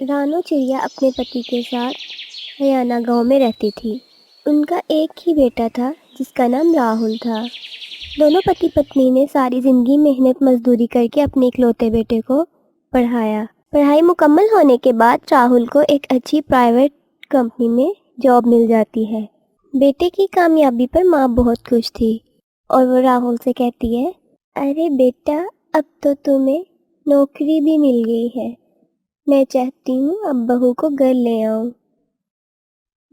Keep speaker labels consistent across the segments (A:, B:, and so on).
A: رانو چڑیا اپنے پتی کے ساتھ ہریانہ گاؤں میں رہتی تھی۔ ان کا ایک ہی بیٹا تھا جس کا نام راہل تھا۔ دونوں پتی پتنی نے ساری زندگی محنت مزدوری کر کے اپنے اکلوتے بیٹے کو پڑھایا۔ پڑھائی مکمل ہونے کے بعد راہل کو ایک اچھی پرائیویٹ کمپنی میں جاب مل جاتی ہے۔ بیٹے کی کامیابی پر ماں بہت خوش تھی اور وہ راہل سے کہتی ہے، ارے بیٹا، اب تو تمہیں نوکری بھی مل گئی ہے، میں چاہتی ہوں اب بہو کو گھر لے آؤں۔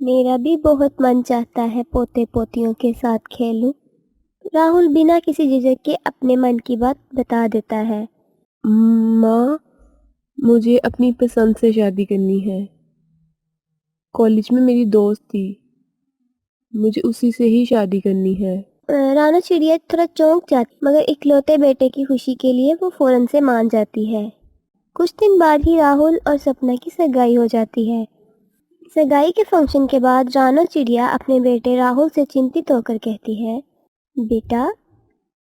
A: میرا بھی بہت من چاہتا ہے پوتے پوتیوں کے ساتھ کھیلوں۔ راہل بنا کسی جھجک کے اپنے من کی بات بتا دیتا ہے۔
B: ماں، مجھے اپنی پسند سے شادی کرنی ہے۔ کالج میں میری دوست تھی، مجھے اسی سے ہی شادی کرنی ہے۔
A: رانو چڑیا تھوڑا چونک جاتی، مگر اکلوتے بیٹے کی خوشی کے لیے وہ فوراً سے مان جاتی ہے۔ کچھ دن بعد ہی راہل اور سپنا کی سگائی ہو جاتی ہے۔ سگائی کے فنکشن کے بعد رانو چڑیا اپنے بیٹے راہل سے چنتت ہو کر کہتی ہے، بیٹا،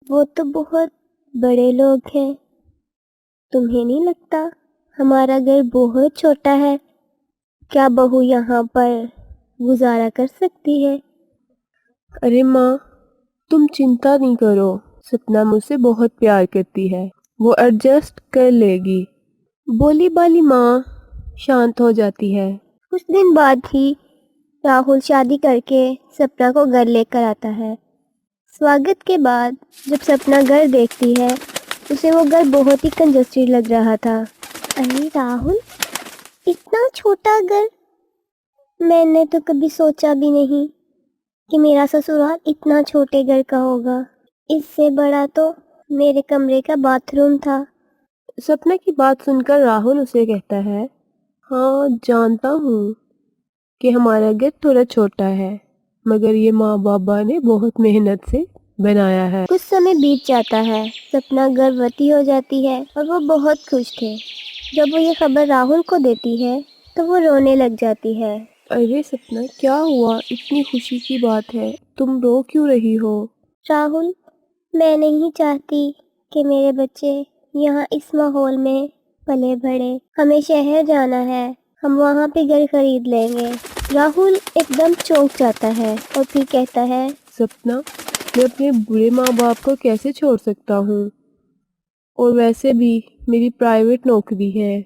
A: وہ تو بہت بڑے لوگ ہیں، تمہیں نہیں لگتا ہمارا گھر بہت چھوٹا ہے؟ کیا بہو یہاں پر گزارا کر سکتی ہے؟
B: ارے ماں، تم چنتا نہیں کرو، سپنا مجھ سے بہت پیار کرتی ہے، وہ ایڈجسٹ کر لے گی۔ بولی بالی ماں شانت ہو جاتی ہے۔
A: کچھ دن بعد ہی راہل شادی کر کے سپنا کو گھر لے کر آتا ہے۔ سواگت کے بعد جب سپنا گھر دیکھتی ہے، اسے وہ گھر بہت ہی کنجسٹڈ لگ رہا تھا۔ ارے راہل، اتنا چھوٹا گھر! میں نے تو کبھی سوچا بھی نہیں کہ میرا سسرال اتنا چھوٹے گھر کا ہوگا۔ اس سے بڑا تو میرے کمرے کا باتھ روم تھا۔
B: سپنا کی بات سن کر راہل اسے کہتا ہے، ہاں جانتا ہوں کہ ہمارا گھر تھوڑا چھوٹا ہے، مگر یہ ماں بابا نے بہت محنت سے بنایا ہے۔
A: کچھ سمے بیت جاتا ہے، سپنا گربوتی ہو جاتی ہے اور وہ بہت خوش تھے۔ جب وہ یہ خبر راہل کو دیتی ہے تو وہ رونے لگ جاتی ہے۔
B: ارے سپنا، کیا ہوا؟ اتنی خوشی کی بات ہے، تم رو کیوں رہی ہو؟
A: راہل، میں نہیں چاہتی کہ میرے بچے یہاں اس ماحول میں پلے بڑھے۔ ہمیں شہر جانا ہے، ہم وہاں پہ گھر خرید لیں گے۔ راہل ایک دم چونک جاتا ہے اور پھر کہتا ہے،
B: سپنا، میں اپنے برے ماں باپ کو کیسے چھوڑ سکتا ہوں؟ اور ویسے بھی میری پرائیویٹ نوکری ہے،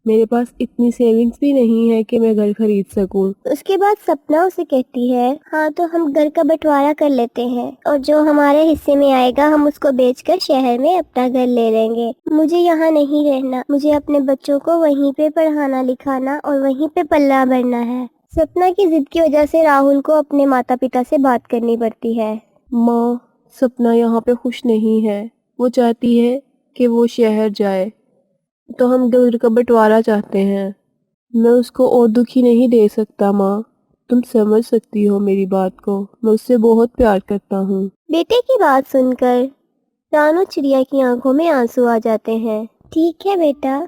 B: میرے پاس اتنی سیونگز بھی نہیں ہے کہ میں گھر خرید سکوں۔
A: اس کے بعد سپنا اسے کہتی ہے، ہاں تو ہم گھر کا بٹوارا کر لیتے ہیں اور جو ہمارے حصے میں آئے گا ہم اس کو بیچ کر شہر میں اپنا گھر لے لیں گے۔ مجھے یہاں نہیں رہنا، مجھے اپنے بچوں کو وہیں پہ پڑھانا لکھانا اور وہیں پہ پلہ بھرنا ہے۔ سپنا کی ضد کی وجہ سے راہل کو اپنے ماتا پتا سے بات کرنی پڑتی ہے۔
B: ماں، سپنا یہاں پہ خوش نہیں ہے، وہ چاہتی ہے کہ وہ شہر جائے، تو ہم گھر کا بٹوارا چاہتے ہیں۔ میں اس کو اور دکھی نہیں دے سکتا ماں، تم سمجھ سکتی ہو میری بات کو، میں اس سے بہت پیار کرتا ہوں۔
A: بیٹے کی بات سن کر رانو چڑیا کی آنکھوں میں آنسو آ جاتے ہیں۔ ٹھیک ہے بیٹا،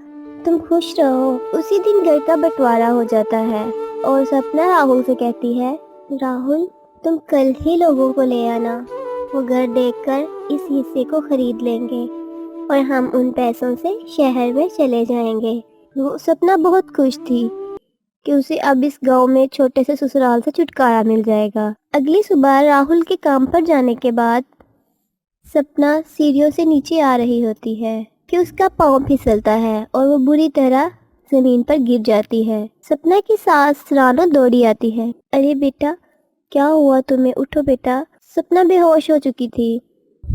A: تم خوش رہو۔ اسی دن گھر کا بٹوارا ہو جاتا ہے اور سپنا راہل سے کہتی ہے، راہل، تم کل ہی لوگوں کو لے آنا، وہ گھر دیکھ کر اس حصے کو خرید لیں گے اور ہم ان پیسوں سے شہر میں چلے جائیں گے۔ وہ سپنا بہت خوش تھی کہ اسے اب اس گاؤں میں چھوٹے سے سسرال سے چھٹکارا مل جائے گا۔ اگلی صبح راہل کے کام پر جانے کے بعد سپنا سیڑھیوں سے نیچے آ رہی ہوتی ہے کہ اس کا پاؤں پھسلتا ہے اور وہ بری طرح زمین پر گر جاتی ہے۔ سپنا کی ساس رانو دوڑی آتی ہے۔ ارے بیٹا، کیا ہوا تمہیں؟ اٹھو بیٹا۔ سپنا بے ہوش ہو چکی تھی۔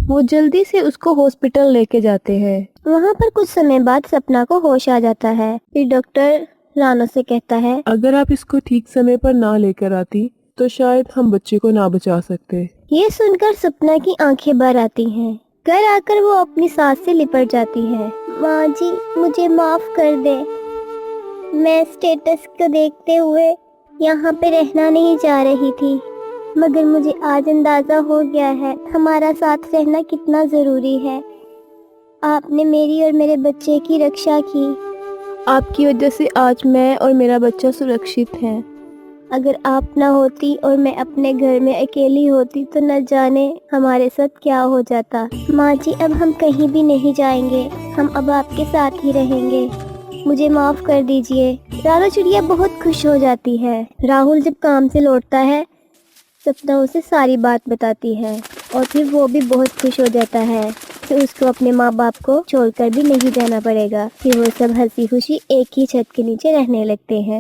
B: وہ جلدی سے اس کو ہاسپٹل لے کے جاتے ہیں۔
A: وہاں پر کچھ سمے بعد سپنا کو ہوش آ جاتا ہے۔ پھر ڈاکٹر رانو سے کہتا ہے،
B: اگر آپ اس کو ٹھیک سمے پر نہ لے کر آتی تو شاید ہم بچے کو نہ بچا سکتے۔
A: یہ سن کر سپنا کی آنکھیں بھر آتی ہیں۔ گھر آ کر وہ اپنی ساس سے لپٹ جاتی ہے۔ ماں جی، مجھے معاف کر دے، میں اسٹیٹس کو دیکھتے ہوئے یہاں پہ رہنا نہیں چاہ رہی تھی، مگر مجھے آج اندازہ ہو گیا ہے ہمارا ساتھ رہنا کتنا ضروری ہے۔ آپ نے میری اور میرے بچے کی رکشا کی۔
B: آپ کی وجہ سے آج میں اور میرا بچہ سرکشت ہیں۔
A: اگر آپ نہ ہوتی اور میں اپنے گھر میں اکیلی ہوتی تو نہ جانے ہمارے ساتھ کیا ہو جاتا۔ ماں جی، اب ہم کہیں بھی نہیں جائیں گے، ہم اب آپ کے ساتھ ہی رہیں گے۔ مجھے معاف کر دیجئے۔ رانو چڑیا بہت خوش ہو جاتی ہے۔ راہل جب کام سے لوٹتا ہے سپنا اسے ساری بات بتاتی ہے اور پھر وہ بھی بہت خوش ہو جاتا ہے کہ اس کو اپنے ماں باپ کو چھوڑ کر بھی نہیں جانا پڑے گا۔ پھر وہ سب ہنسی خوشی ایک ہی چھت کے نیچے رہنے لگتے ہیں۔